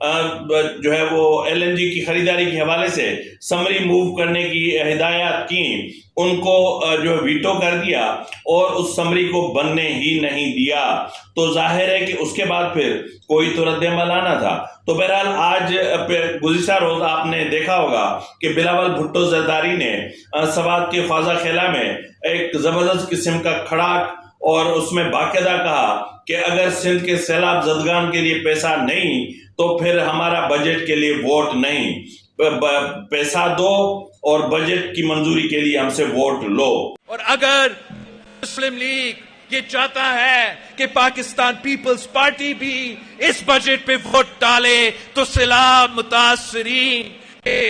جو ہے وہ LNG کی خریداری کے حوالے سے سمری موو کرنے کی ہدایات کی، ان کو جو ہے ویٹو کر دیا اور اس سمری کو بننے ہی نہیں دیا، تو ظاہر ہے کہ اس کے بعد پھر کوئی تو رد عمل آنا تھا۔ تو بہرحال آج گزشتہ روز آپ نے دیکھا ہوگا کہ بلاول بھٹو زرداری نے سوات کے خواجہ خیلہ میں ایک زبردست قسم کا کھڑاک اور اس میں باقاعدہ کہا کہ اگر سندھ کے سیلاب زدگان کے لیے پیسہ نہیں تو پھر ہمارا بجٹ کے لیے ووٹ نہیں، پیسہ دو اور بجٹ کی منظوری کے لیے ہم سے ووٹ لو۔ اور اگر مسلم لیگ یہ چاہتا ہے کہ پاکستان پیپلز پارٹی بھی اس بجٹ پہ ووٹ ڈالے تو سیلاب متاثرین کے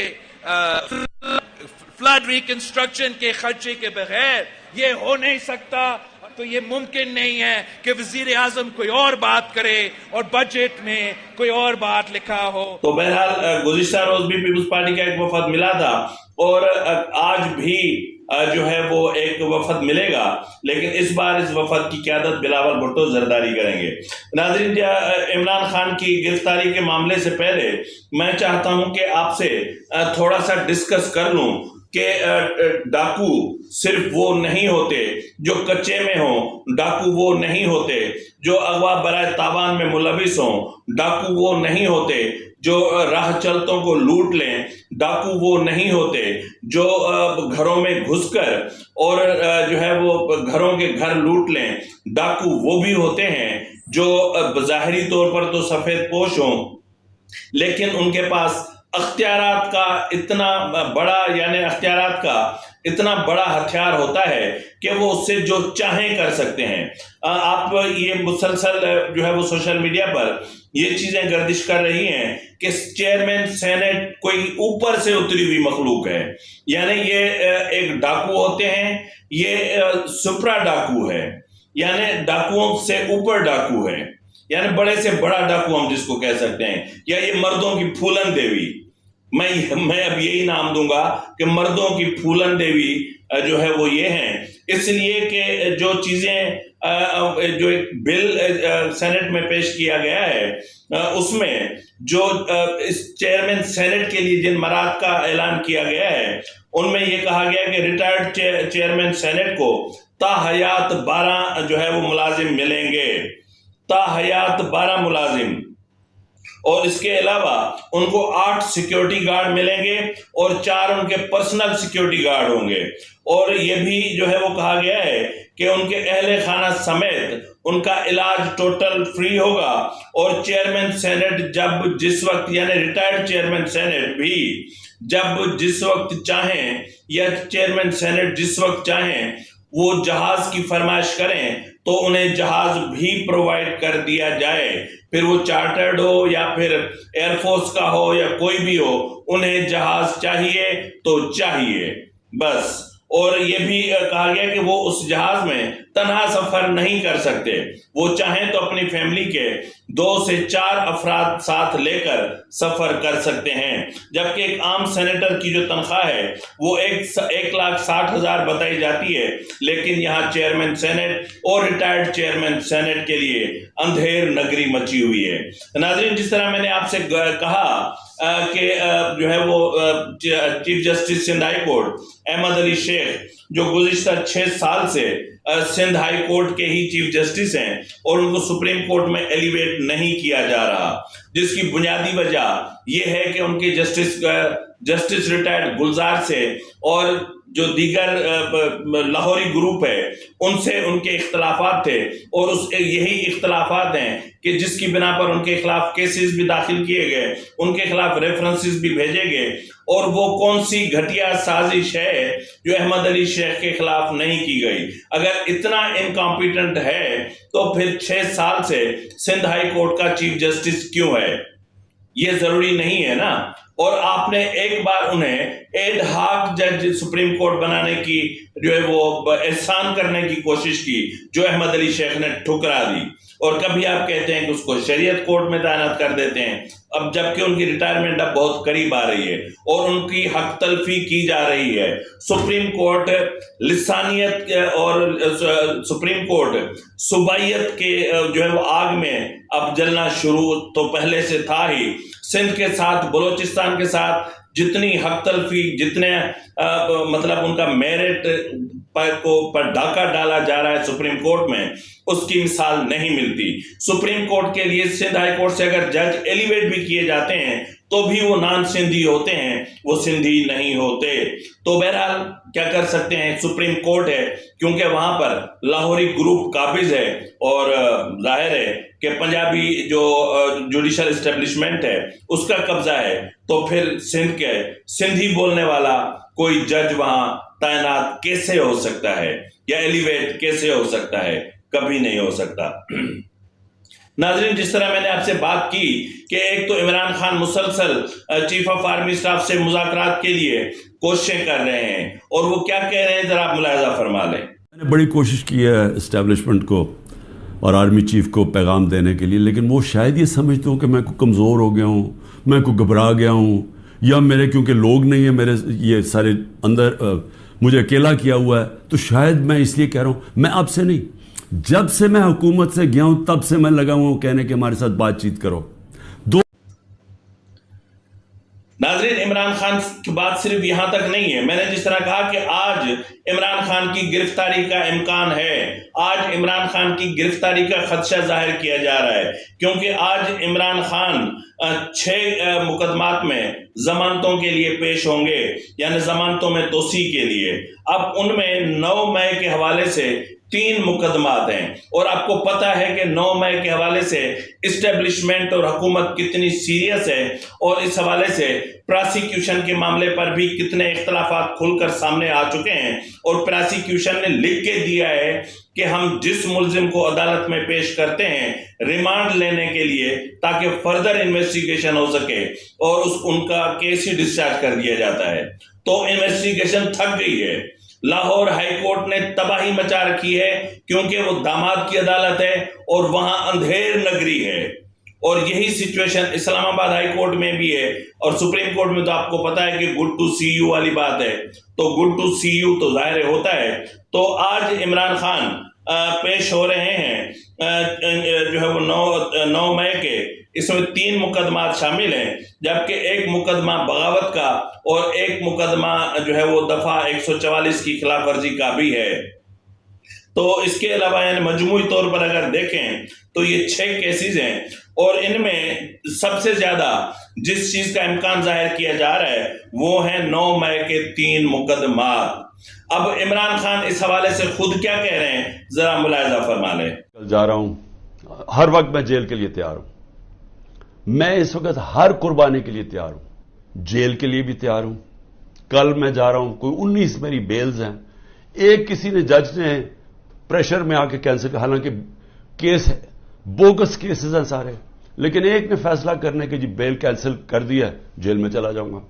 فلڈ ریکنسٹرکشن کے خرچے کے بغیر یہ ہو نہیں سکتا۔ تو یہ ممکن نہیں ہے کہ وزیر اعظم کوئی اور بات کرے اور بجٹ میں کوئی اور بات لکھا ہو۔ تو بہرحال گزشتہ روز بھی پیپلز پارٹی کا ایک وفد ملا تھا اور آج بھی جو ہے وہ ایک وفد ملے گا، لیکن اس بار اس وفد کی قیادت بلاول بھٹو زرداری کریں گے۔ ناظرین، عمران خان کی گرفتاری کے معاملے سے پہلے میں چاہتا ہوں کہ آپ سے تھوڑا سا ڈسکس کر لوں کہ ڈاکو صرف وہ نہیں ہوتے جو کچے میں ہوں، ڈاکو وہ نہیں ہوتے جو اغوا برائے تاوان میں ملوث ہوں، ڈاکو وہ نہیں ہوتے جو راہ چلتوں کو لوٹ لیں، ڈاکو وہ نہیں ہوتے جو گھروں میں گھس کر اور جو ہے وہ گھروں کے گھر لوٹ لیں، ڈاکو وہ بھی ہوتے ہیں جو ظاہری طور پر تو سفید پوش ہوں لیکن ان کے پاس اختیارات کا اتنا بڑا ہتھیار ہوتا ہے کہ وہ اس سے جو چاہیں کر سکتے ہیں۔ آپ یہ مسلسل جو ہے وہ سوشل میڈیا پر یہ چیزیں گردش کر رہی ہیں کہ چیئرمین سینٹ کوئی اوپر سے اتری ہوئی مخلوق ہے، یعنی یہ ایک ڈاکو ہوتے ہیں، یہ سپرا ڈاکو ہے، یعنی ڈاکوؤں سے اوپر ڈاکو ہے، یعنی بڑے سے بڑا ڈاکو ہم جس کو کہہ سکتے ہیں، یا یہ مردوں کی پھولن دیوی، میں اب یہی نام دوں گا کہ مردوں کی پھولن دیوی جو ہے وہ یہ ہیں، اس لیے کہ جو چیزیں جو ایک بل سینٹ میں پیش کیا گیا ہے اس میں جو اس چیئرمین سینٹ کے لیے جن مراد کا اعلان کیا گیا ہے ان میں یہ کہا گیا کہ ریٹائرڈ چیئرمین سینٹ کو تا حیات 12 جو ہے وہ ملازم ملیں گے، تا حیات 12 ملازم، اور اس کے علاوہ ان کو 8 سیکیورٹی گارڈ ملیں گے اور 4 ان کے پرسنل سیکیورٹی گارڈ ہوں گے، اور یہ بھی جو ہے وہ کہا گیا ہے کہ ان کے اہل خانہ سمیت ان کا علاج ٹوٹل فری ہوگا، اور چیئرمین سینٹ جب جس وقت یعنی ریٹائرڈ چیئرمین سینٹ بھی جب جس وقت چاہیں یا چیئرمین سینٹ جس وقت چاہیں وہ جہاز کی فرمائش کریں تو انہیں جہاز بھی پرووائڈ کر دیا جائے، پھر وہ چارٹرڈ ہو یا پھر ایئر فورس کا ہو یا کوئی بھی ہو، انہیں جہاز چاہیے تو چاہیے بس۔ اور یہ بھی کہا گیا کہ وہ اس جہاز میں تنہا سفر نہیں کر سکتے، وہ چاہیں تو اپنی فیملی کے 2 سے 4 افراد ساتھ لے کر سفر کر سکتے ہیں، جبکہ ایک عام سینیٹر کی جو تنخواہ ہے وہ 1,60,000 بتائی جاتی ہے، لیکن یہاں چیئرمین سینٹ اور ریٹائرڈ چیئرمین سینٹ کے لیے اندھیر نگری مچی ہوئی ہے۔ ناظرین، جس طرح میں نے آپ سے کہا کہ جو ہے وہ chief justice Sindh high court Ahmed Ali Shaikh جو گزشتہ 6 سال سے سندھ ہائی کورٹ کے ہی چیف جسٹس ہیں اور ان کو سپریم کورٹ میں ایلیویٹ نہیں کیا جا رہا، جس کی بنیادی وجہ یہ ہے کہ ان کے جسٹس ریٹائرڈ گلزار سے اور جو دیگر لاہوری گروپ ہے ان سے ان کے اختلافات تھے، اور یہی اختلافات ہیں کہ جس کی بنا پر ان کے خلاف کیسز بھی داخل کیے گئے، ان کے خلاف ریفرنسز بھی بھیجے گئے، اور وہ کون سی گھٹیا سازش ہے جو احمد علی شیخ کے خلاف نہیں کی گئی۔ اگر اتنا انکمپیٹنٹ ہے تو پھر 6 سال سے سندھ ہائی کورٹ کا چیف جسٹس کیوں ہے؟ یہ ضروری نہیں ہے نا۔ اور آپ نے ایک بار انہیں ایڈ ہاک جج سپریم کورٹ بنانے کی جو ہے وہ احسان کرنے کی کوشش کی، جو احمد علی شیخ نے ٹھکرا دی، اور کبھی آپ کہتے ہیں کہ اس کو شریعت کورٹ میں تعینات کر دیتے ہیں، اب جبکہ ان کی ریٹائرمنٹ اب بہت قریب آ رہی ہے اور ان کی حق تلفی کی جا رہی ہے۔ سپریم کورٹ لسانیت اور سپریم کورٹ صوبائیت کے جو ہے وہ آگ میں اب جلنا شروع تو پہلے سے تھا ہی۔ سندھ کے ساتھ بلوچستان کے ساتھ جتنی حق تلفی جتنے مطلب ان کا میرٹ پر ڈاکہ ڈالا جا رہا ہے سپریم کورٹ میں، اس کی مثال نہیں ملتی. سپریم کورٹ کے لیے سندھ ہائی کورٹ سے اگر جج ایلیویٹ بھی کیے جاتے ہیں تو بھی وہ نان سندھی ہوتے ہیں، وہ سندھی نہیں ہوتے. تو بہرحال کیا کر سکتے ہیں، سپریم کورٹ ہے، کیونکہ وہاں پر لاہوری گروپ قابض ہے اور ظاہر ہے کہ پنجابی جو جوڈیشل اسٹیبلشمنٹ ہے اس کا قبضہ ہے، تو پھر سندھ کے سندھی بولنے والا کوئی جج وہاں تعینات کیسے ہو سکتا ہے یا ایلیویٹ کیسے ہو سکتا ہے؟ کبھی نہیں ہو سکتا. ناظرین، جس طرح میں نے آپ سے بات کی کہ ایک تو عمران خان مسلسل چیف آف آرمی اسٹاف سے مذاکرات کے لیے کوششیں کر رہے ہیں، اور وہ کیا کہہ رہے ہیں ذرا آپ ملاحظہ فرما لیں. میں نے بڑی کوشش کی ہے اسٹیبلشمنٹ کو اور آرمی چیف کو پیغام دینے کے لیے، لیکن وہ شاید یہ سمجھتے ہوں کہ میں کوئی کمزور ہو گیا ہوں، میں کوئی گھبرا گیا ہوں، یا میرے کیونکہ لوگ نہیں ہیں میرے یہ سارے اندر مجھے اکیلا کیا ہوا ہے، تو شاید میں اس لیے کہہ رہا ہوں. میں اب سے نہیں، جب سے میں حکومت سے گیا ہوں تب سے میں لگا ہوں کہنے کہ ہمارے ساتھ بات چیت کرو. ناظرین، عمران خان کی بات صرف یہاں تک نہیں ہے. میں نے جس طرح کہا کہ آج عمران خان کی گرفتاری کا امکان ہے، آج عمران خان کی گرفتاری کا خدشہ ظاہر کیا جا رہا ہے، کیونکہ آج عمران خان 6 مقدمات میں ضمانتوں کے لیے پیش ہوں گے، یعنی ضمانتوں میں توسیع کے لیے. اب ان میں 9 مئی کے حوالے سے 3 مقدمات ہیں، اور آپ کو پتا ہے کہ 9 مئی کے حوالے سے اسٹیبلشمنٹ اور حکومت کتنی سیریس ہے، اور اس حوالے سے پراسیکیوشن کے معاملے پر بھی کتنے اختلافات کھل کر سامنے آ چکے ہیں. اور پراسیکیوشن نے لکھ کے دیا ہے کہ ہم جس ملزم کو عدالت میں پیش کرتے ہیں ریمانڈ لینے کے لیے تاکہ فردر انویسٹیگیشن ہو سکے، اور ان کا کیس ہی ڈسچارج کر دیا جاتا ہے. تو انویسٹیگیشن تھک گئی ہے. لاہور ہائی کورٹ نے تباہی مچا رکھی ہے، کیونکہ وہ داماد کی عدالت ہے اور وہاں اندھیر نگری ہے. اور یہی سچویشن اسلام آباد ہائی کورٹ میں بھی ہے، اور سپریم کورٹ میں تو آپ کو پتا ہے کہ گڈ ٹو سی یو والی بات ہے. تو گڈ ٹو سی یو تو ظاہر ہوتا ہے. تو آج عمران خان پیش ہو رہے ہیں جو ہے وہ 9 مئی کے. اس میں 3 مقدمات شامل ہیں، جبکہ ایک مقدمہ بغاوت کا اور ایک مقدمہ جو ہے وہ دفعہ 144 کی خلاف ورزی کا بھی ہے. تو اس کے علاوہ یعنی مجموعی طور پر اگر دیکھیں تو یہ 6 کیسز ہیں، اور ان میں سب سے زیادہ جس چیز کا امکان ظاہر کیا جا رہا ہے وہ ہیں 9 مئی کے 3 مقدمات. اب عمران خان اس حوالے سے خود کیا کہہ رہے ہیں، ذرا ملاحظہ فرما لیں. کل جا رہا ہوں، ہر وقت میں جیل کے لیے تیار ہوں. میں اس وقت ہر قربانی کے لیے تیار ہوں، جیل کے لیے بھی تیار ہوں. کل میں جا رہا ہوں، کوئی 19 میری بیلز ہیں. ایک کسی نے جج نے پریشر میں آ کے کینسل کیا، حالانکہ کیس ہے، بوگس کیسز ہیں سارے، لیکن ایک نے فیصلہ کرنے کے جی بیل کینسل کر دیا، جیل میں چلا جاؤں گا.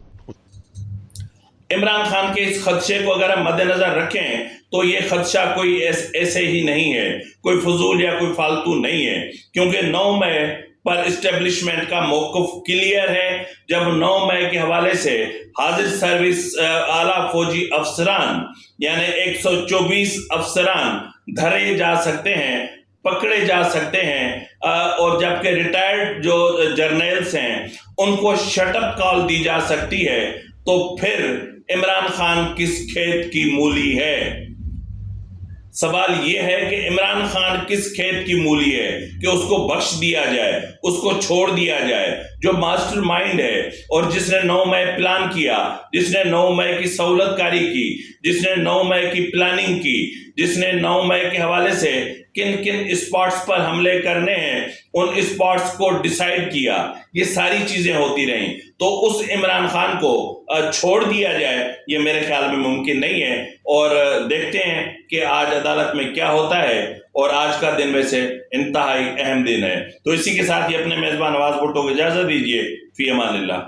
عمران خان کے اس خدشے کو اگر ہم مد نظر رکھیں تو یہ خدشہ کوئی ایسے ہی نہیں ہے، کوئی فضول یا کوئی فالتو نہیں ہے، کیونکہ 9 مئی پر اسٹیبلشمنٹ کا موقف کلیئر ہے. جب 9 مئی کے حوالے سے حاضر سروس اعلیٰ فوجی افسران یعنی 124 افسران دھرے جا سکتے ہیں، پکڑے جا سکتے ہیں، اور جبکہ ریٹائرڈ جو جرنیلز ہیں ان کو شٹ اپ کال دی جا سکتی ہے، تو پھر عمران خان کس کھیت کی مولی ہے؟ سوال یہ ہے کہ عمران خان کس کھیت کی مولی ہے کہ اس کو بخش دیا جائے، اس کو چھوڑ دیا جائے. جو ماسٹر مائنڈ ہے اور جس نے 9 مئی پلان کیا، جس نے 9 مئی کی سہولت کاری کی، جس نے 9 مئی کی پلاننگ کی، جس نے 9 مئی کے حوالے سے کن کن اسپاٹس پر حملے کرنے ہیں ان اسپاٹس کو ڈیسائیڈ کیا، یہ ساری چیزیں ہوتی رہیں. تو اس عمران خان کو چھوڑ دیا جائے یہ میرے خیال میں ممکن نہیں ہے. اور دیکھتے ہیں کہ آج عدالت میں کیا ہوتا ہے، اور آج کا دن ویسے انتہائی اہم دن ہے. تو اسی کے ساتھ ہی اپنے میزبان نواز بھٹو کو اجازت دیجیے. فی امان اللہ.